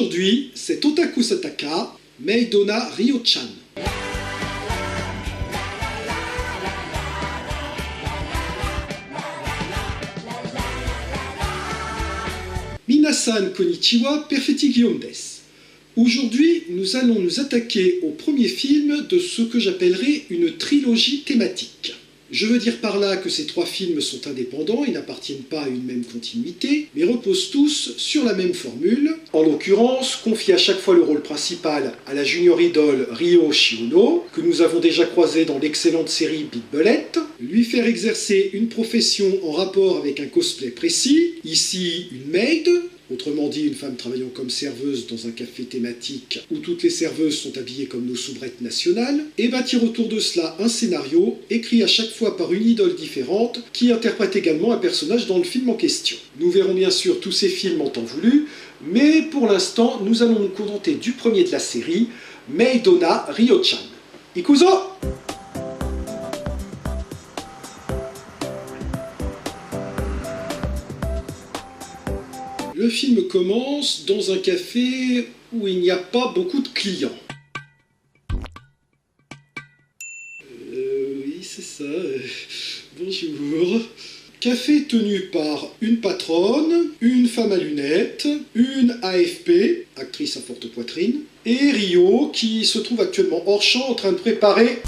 Aujourd'hui, c'est Otaku Sataka, Maidona Ryo-chan. Minasan konnichiwa, perfetti Guillaume des. Aujourd'hui, nous allons nous attaquer au premier film de ce que j'appellerais une trilogie thématique. Je veux dire par là que ces trois films sont indépendants, ils n'appartiennent pas à une même continuité, mais reposent tous sur la même formule. En l'occurrence, confier à chaque fois le rôle principal à la junior idol Ryo Shiono, que nous avons déjà croisé dans l'excellente série Big Bullet, lui faire exercer une profession en rapport avec un cosplay précis, ici une maid, autrement dit une femme travaillant comme serveuse dans un café thématique où toutes les serveuses sont habillées comme nos soubrettes nationales, et bâtir autour de cela un scénario écrit à chaque fois par une idole différente qui interprète également un personnage dans le film en question. Nous verrons bien sûr tous ces films en temps voulu, mais pour l'instant nous allons nous contenter du premier de la série, Maidona Ryo-chan. Ikuzo! Le film commence dans un café où il n'y a pas beaucoup de clients. Oui, c'est ça. Bonjour. Café tenu par une patronne, une femme à lunettes, une AFP, actrice à forte poitrine, et Ryo qui se trouve actuellement hors champ en train de préparer...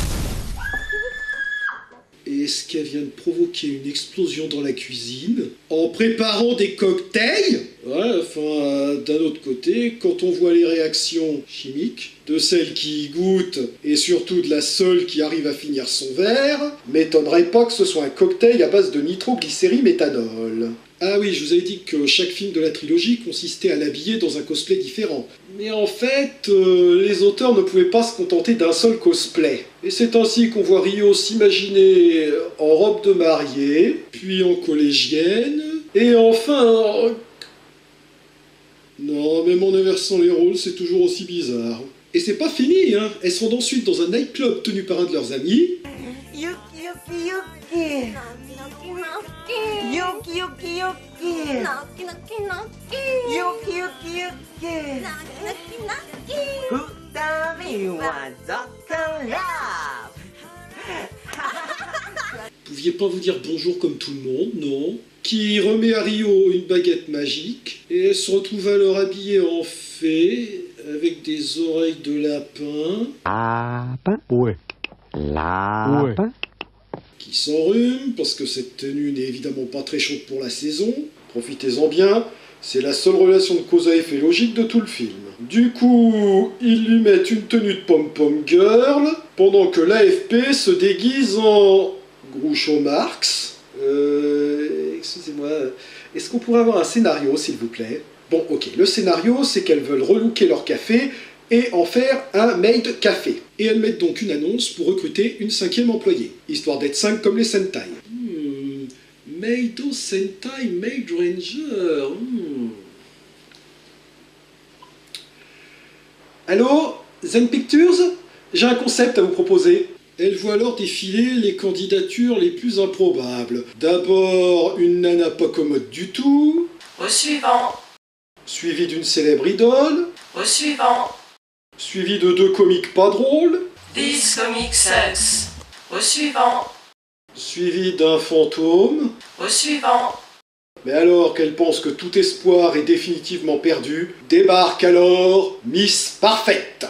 Est-ce qu'elle vient de provoquer une explosion dans la cuisine en préparant des cocktails? Ouais, enfin, d'un autre côté, quand on voit les réactions chimiques de celle qui y goûte et surtout de la seule qui arrive à finir son verre, m'étonnerait pas que ce soit un cocktail à base de nitroglycéryl-méthanol. Ah oui, je vous avais dit que chaque film de la trilogie consistait à l'habiller dans un cosplay différent. Mais en fait, les auteurs ne pouvaient pas se contenter d'un seul cosplay. Et c'est ainsi qu'on voit Ryo s'imaginer en robe de mariée, puis en collégienne, et enfin... Non, même en inversant les rôles, c'est toujours aussi bizarre. Et c'est pas fini, hein. Elles se rendent ensuite dans un nightclub tenu par un de leurs amis. Yuki Yuki Yuki. Yuki Yuki Yuki. Yuki Yuki Yuki. Futami wa Zokara. Pouviez pas vous dire bonjour comme tout le monde, non? Qui remet à Ryo une baguette magique, et elle se retrouve alors habillée en fée, avec des oreilles de lapin... Lapin? Ouais. Lapin? Qui s'enrhume, parce que cette tenue n'est évidemment pas très chaude pour la saison. Profitez-en bien, c'est la seule relation de cause à effet logique de tout le film. Du coup, ils lui mettent une tenue de pom-pom girl, pendant que l'AFP se déguise en... Groucho Marx. Excusez-moi, est-ce qu'on pourrait avoir un scénario, s'il vous plaît? Bon, ok, le scénario, c'est qu'elles veulent relooker leur café et en faire un maid café. Et elles mettent donc une annonce pour recruter une 5e employée, histoire d'être 5 comme les Sentai. Maido Sentai Maid Ranger. Allô, Zen Pictures? J'ai un concept à vous proposer. Elle voit alors défiler les candidatures les plus improbables. D'abord, une nana pas commode du tout. Au suivant. Suivi d'une célèbre idole. Au suivant. Suivi de 2 comiques pas drôles. This comic sucks. Au suivant. Suivi d'un fantôme. Au suivant. Mais alors qu'elle pense que tout espoir est définitivement perdu, débarque alors Miss Parfaite.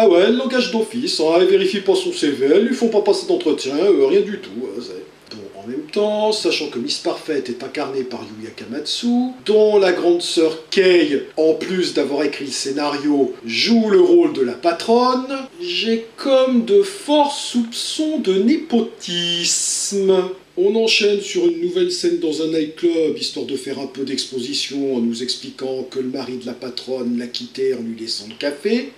Ah ouais, elle l'engage d'office, hein, elle vérifie pas son CV, elle lui font pas passer d'entretien, rien du tout. Bon, en même temps, sachant que Miss Parfaite est incarnée par Yuya Kamatsu, dont la grande sœur Kei, en plus d'avoir écrit le scénario, joue le rôle de la patronne, j'ai comme de forts soupçons de népotisme. On enchaîne sur une nouvelle scène dans un nightclub, histoire de faire un peu d'exposition en nous expliquant que le mari de la patronne l'a quittée en lui laissant le café.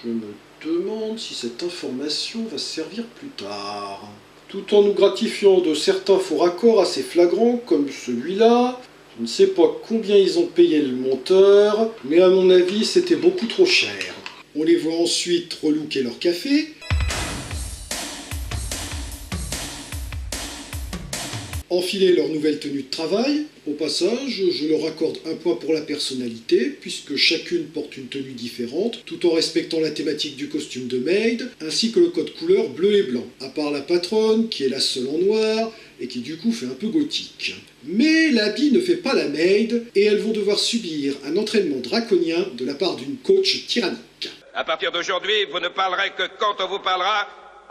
Je me demande si cette information va servir plus tard. Tout en nous gratifiant de certains faux raccords assez flagrants, comme celui-là. Je ne sais pas combien ils ont payé le monteur, mais à mon avis, c'était beaucoup trop cher. On les voit ensuite relooker leur café. enfiler leur nouvelle tenue de travail. Au passage, je leur accorde un point pour la personnalité, puisque chacune porte une tenue différente, tout en respectant la thématique du costume de maid, ainsi que le code couleur bleu et blanc, à part la patronne, qui est la seule en noir, et qui du coup fait un peu gothique. Mais l'habit ne fait pas la maid, et elles vont devoir subir un entraînement draconien de la part d'une coach tyrannique. À partir d'aujourd'hui, vous ne parlerez que quand on vous parlera,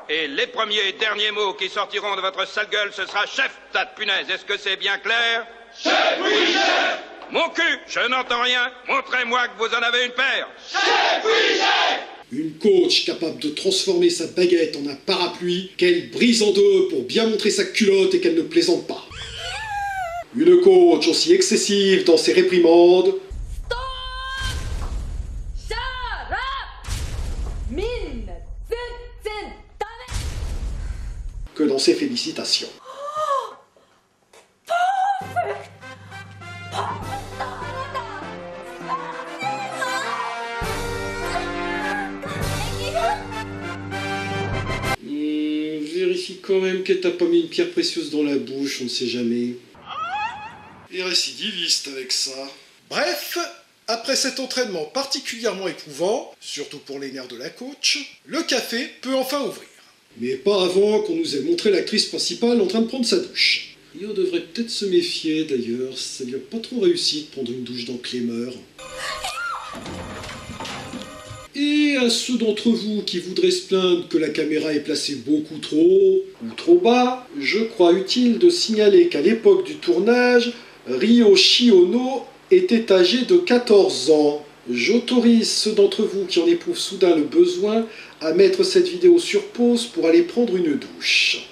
et les premiers et derniers mots qui sortiront de votre sale gueule, ce sera chef, tas de punaise. Est-ce que c'est bien clair? Chef, oui, chef! Mon cul, je n'entends rien. Montrez-moi que vous en avez une paire. Chef, oui, chef! Une coach capable de transformer sa baguette en un parapluie qu'elle brise en deux pour bien montrer sa culotte et qu'elle ne plaisante pas. Une coach aussi excessive dans ses réprimandes que dans ses félicitations. Vérifie quand même qu'elle t'a pas mis une pierre précieuse dans la bouche, on ne sait jamais. Et récidiviste avec ça. Bref, après cet entraînement particulièrement éprouvant, surtout pour les nerfs de la coach, le café peut enfin ouvrir. Mais pas avant qu'on nous ait montré l'actrice principale en train de prendre sa douche. Et on devrait peut-être se méfier d'ailleurs, ça lui a pas trop réussi de prendre une douche dans Clémeur. Et à ceux d'entre vous qui voudraient se plaindre que la caméra est placée beaucoup trop haut ou trop bas, je crois utile de signaler qu'à l'époque du tournage, Ryo Shiono était âgé de 14 ans. J'autorise ceux d'entre vous qui en éprouvent soudain le besoin à mettre cette vidéo sur pause pour aller prendre une douche.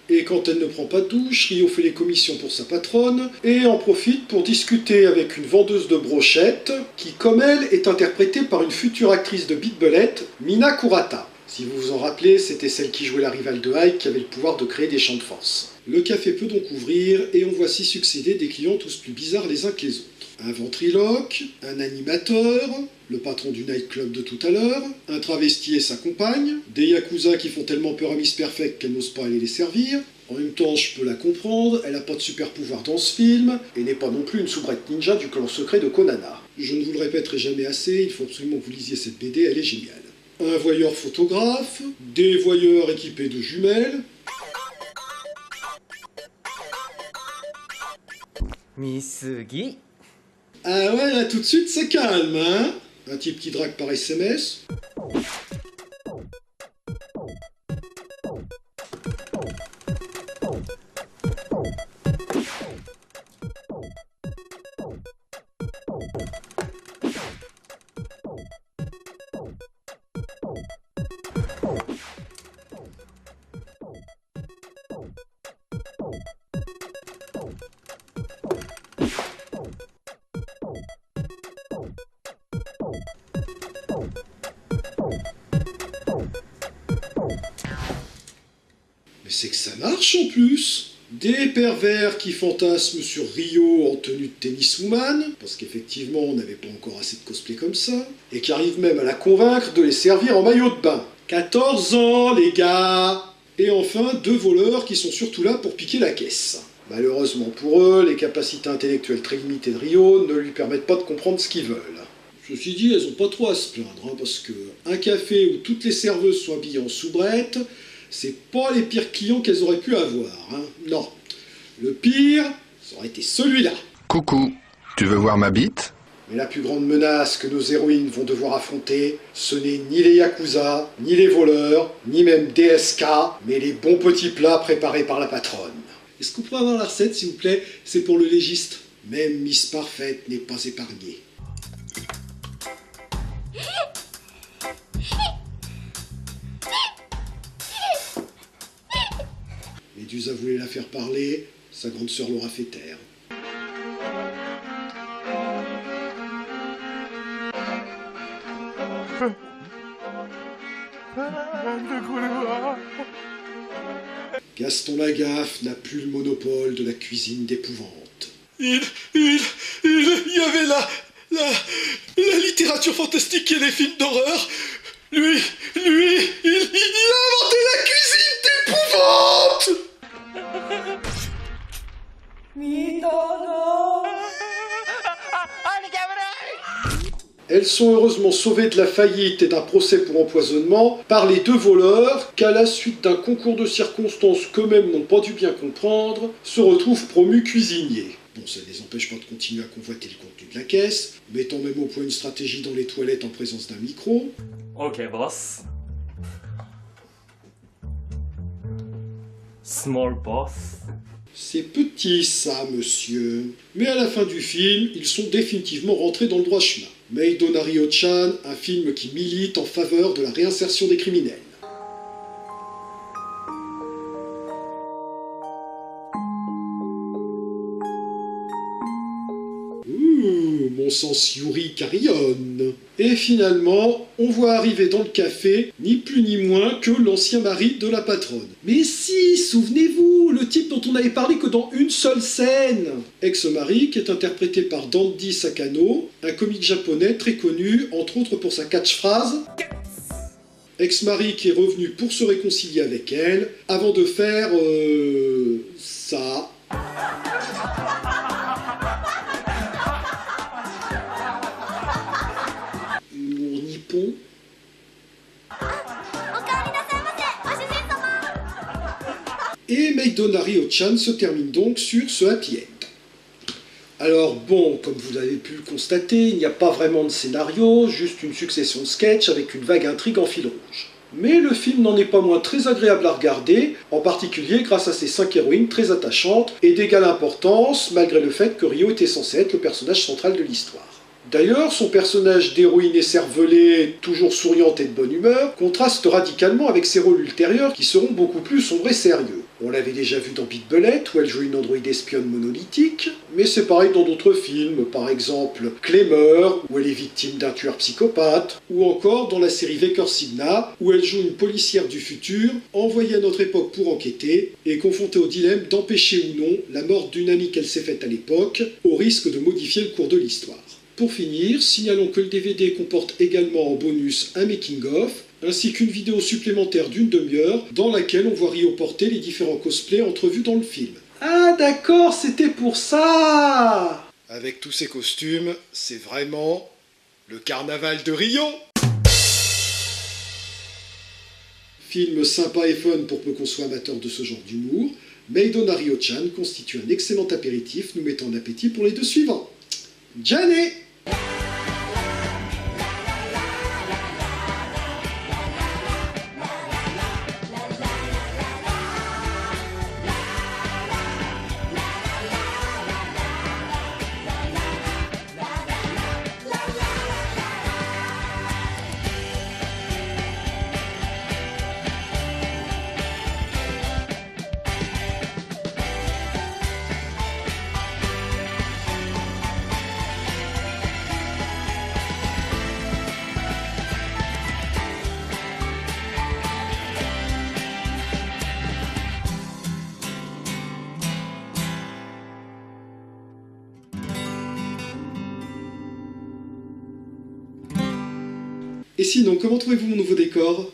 Et quand elle ne prend pas de douche, Ryo fait les commissions pour sa patronne et en profite pour discuter avec une vendeuse de brochettes qui, comme elle, est interprétée par une future actrice de Beat Bullet, Mina Kurata. Si vous vous en rappelez, c'était celle qui jouait la rivale de Ike qui avait le pouvoir de créer des champs de force. Le café peut donc ouvrir et on voit s'y succéder des clients tous plus bizarres les uns que les autres. Un ventriloque, un animateur, le patron du nightclub de tout à l'heure, un travesti et sa compagne, des yakuza qui font tellement peur à Miss Perfect qu'elle n'ose pas aller les servir. En même temps, je peux la comprendre, elle n'a pas de super pouvoir dans ce film, et n'est pas non plus une soubrette ninja du clan secret de Konana. Je ne vous le répéterai jamais assez, il faut absolument que vous lisiez cette BD, elle est géniale. Un voyeur photographe, des voyeurs équipés de jumelles, Misugi. ah ouais, là tout de suite c'est calme, hein? Un type qui drague par SMS. Mais c'est que ça marche en plus. Des pervers qui fantasment sur Ryo en tenue de tenniswoman, parce qu'effectivement on n'avait pas encore assez de cosplay comme ça, et qui arrivent même à la convaincre de les servir en maillot de bain. 14 ans les gars. Et enfin, deux voleurs qui sont surtout là pour piquer la caisse. Malheureusement pour eux, les capacités intellectuelles très limitées de Ryo ne lui permettent pas de comprendre ce qu'ils veulent. Ceci dit, elles ont pas trop à se plaindre, hein, parce que un café où toutes les serveuses sont habillées en soubrette, c'est pas les pires clients qu'elles auraient pu avoir, hein. Non. Le pire, ça aurait été celui-là. Coucou, tu veux voir ma bite? Mais la plus grande menace que nos héroïnes vont devoir affronter, ce n'est ni les yakuza, ni les voleurs, ni même DSK, mais les bons petits plats préparés par la patronne. Est-ce qu'on pourrait avoir la recette, s'il vous plaît? C'est pour le légiste. Même Miss Parfaite n'est pas épargnée. Médusa voulait la faire parler, sa grande sœur l'aura fait taire. Gaston Lagaffe n'a plus le monopole de la cuisine d'épouvante. Il y avait la littérature fantastique et les films d'horreur. Lui, il a inventé la cuisine d'épouvante. Elles sont heureusement sauvées de la faillite et d'un procès pour empoisonnement par les deux voleurs qu'à la suite d'un concours de circonstances qu'eux-mêmes n'ont pas dû bien comprendre, se retrouvent promus cuisiniers. Bon, ça ne les empêche pas de continuer à convoiter le contenu de la caisse, mettant même au point une stratégie dans les toilettes en présence d'un micro. Ok, boss. Small boss. C'est petit ça, monsieur. Mais à la fin du film, ils sont définitivement rentrés dans le droit chemin. Maid no Nario-chan, un film qui milite en faveur de la réinsertion des criminels. Ouh, mon sens Yuri carillonne. Et finalement, on voit arriver dans le café, ni plus ni moins que l'ancien mari de la patronne. Mais si, souvenez-vous, le type dont on n'avait parlé que dans une seule scène. Ex-mari qui est interprété par Dandy Sakano, un comique japonais très connu, entre autres pour sa catchphrase. Ex-mari qui est revenu pour se réconcilier avec elle, avant de faire... ça... Nippon. Et Maid no Nario-chan se termine donc sur ce happy end. Alors bon, comme vous avez pu le constater, il n'y a pas vraiment de scénario, juste une succession de sketchs avec une vague intrigue en fil rouge. Mais le film n'en est pas moins très agréable à regarder, en particulier grâce à ses 5 héroïnes très attachantes et d'égale importance, malgré le fait que Rio était censé être le personnage central de l'histoire. D'ailleurs, son personnage d'héroïne écervelée, toujours souriante et de bonne humeur, contraste radicalement avec ses rôles ultérieurs qui seront beaucoup plus sombres et sérieux. On l'avait déjà vu dans Beat Bullet, où elle joue une androïde espionne monolithique, mais c'est pareil dans d'autres films, par exemple Clemmer, où elle est victime d'un tueur psychopathe, ou encore dans la série Vaker Signa, où elle joue une policière du futur, envoyée à notre époque pour enquêter, et confrontée au dilemme d'empêcher ou non la mort d'une amie qu'elle s'est faite à l'époque, au risque de modifier le cours de l'histoire. Pour finir, signalons que le DVD comporte également en bonus un making-of, ainsi qu'une vidéo supplémentaire d'une demi-heure, dans laquelle on voit Rio porter les différents cosplays entrevus dans le film. Ah d'accord, c'était pour ça! Avec tous ces costumes, c'est vraiment le carnaval de Rio! Film sympa et fun pour peu qu'on soit amateur de ce genre d'humour, Maid no Nario-chan constitue un excellent apéritif nous mettant en appétit pour les deux suivants. Janet! Et sinon, comment trouvez-vous mon nouveau décor ?